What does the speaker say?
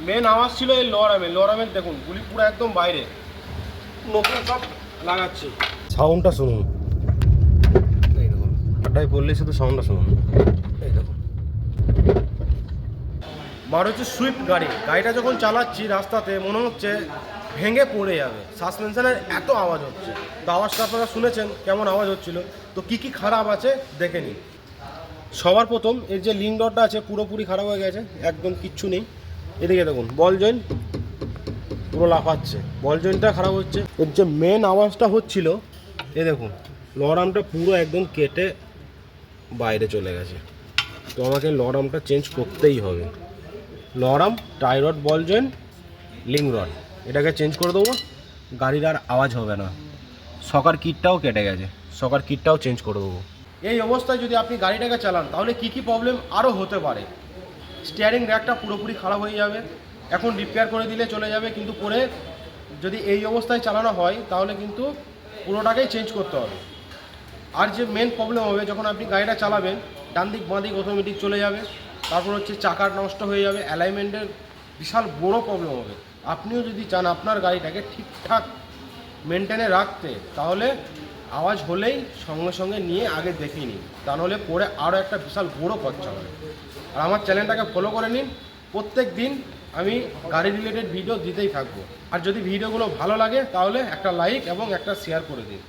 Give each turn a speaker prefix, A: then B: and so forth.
A: Main আওয়াজ ছিল এই লোয়ারামের দেখুন গুলি পুরো একদম বাইরে, নতুন সব লাগাচ্ছি। সাউন্ডটা শুনুন, এই দেখুন আড্ডায় বললে শুধু সাউন্ডটা শুনুন, এই দেখুন। বার হচ্ছে সুইফট গাড়ি, গাড়িটা যখন চালাচ্ছি রাস্তাতে মনে হচ্ছে ভেঙে পড়ে যাবে, সাসপেনশনের এত আওয়াজ হচ্ছে। তো আওয়াজটা আপনারা শুনেছেন কেমন আওয়াজ হচ্ছিল, তো কী কী খারাপ আছে দেখে নিন। সবার প্রথম এর যে লিঙ্ক রডটা আছে পুরোপুরি খারাপ হয়ে গেছে, একদম কিচ্ছু নেই। এদিকে দেখুন বল জয়েন্ট পুরো লাফাচ্ছে, বল জয়েন্টটা খারাপ হচ্ছে। এর যে মেন আওয়াজটা হচ্ছিল এ দেখুন লোয়ার আর্মটা পুরো একদম কেটে বাইরে চলে গেছে। তো আমাকে লোয়ার আর্মটা চেঞ্জ করতেই হবে। লোয়ার আর্ম, টাই রড, বল জয়েন্ট, লিঙ্ক রড এটাকে চেঞ্জ করে দেবো, গাড়ির আর আওয়াজ হবে না। সকার কিটটাও কেটে গেছে, সকার কিটটাও চেঞ্জ করে দেবো। এই অবস্থায় যদি আপনি গাড়িটাকে চালান তাহলে কি কি প্রবলেম আরও হতে পারে। স্টিয়ারিং র্যাকটা পুরোপুরি খারাপ হয়ে যাবে, এখন রিপেয়ার করে দিলে চলে যাবে, কিন্তু পরে যদি এই অবস্থায় চালানো হয় তাহলে কিন্তু পুরোটাকেই চেঞ্জ করতে হবে। আর যে মেন প্রবলেম হবে যখন আপনি গাড়িটা চালাবেন, ডান দিক বাঁ দিক অটোমেটিক চলে যাবে। তারপর হচ্ছে চাকার নষ্ট হয়ে যাবে, অ্যালাইনমেন্টের বিশাল বড় প্রবলেম হবে। আপনিও যদি চান আপনার গাড়িটাকে ঠিকঠাক মেনটেনে রাখতে, তাহলে আওয়াজ হলেই সঙ্গে সঙ্গে নিয়ে আগে দেখিয়ে নিন, তা নাহলে পরে আরও একটা বিশাল বড় খরচা হবে। আর আমার চ্যানেলটাকে ফলো করে নিন, প্রত্যেক দিন আমি গাড়ি রিলেটেড ভিডিও দিতেই থাকবো। আর যদি ভিডিওগুলো ভালো লাগে তাহলে একটা লাইক এবং একটা শেয়ার করে দিন।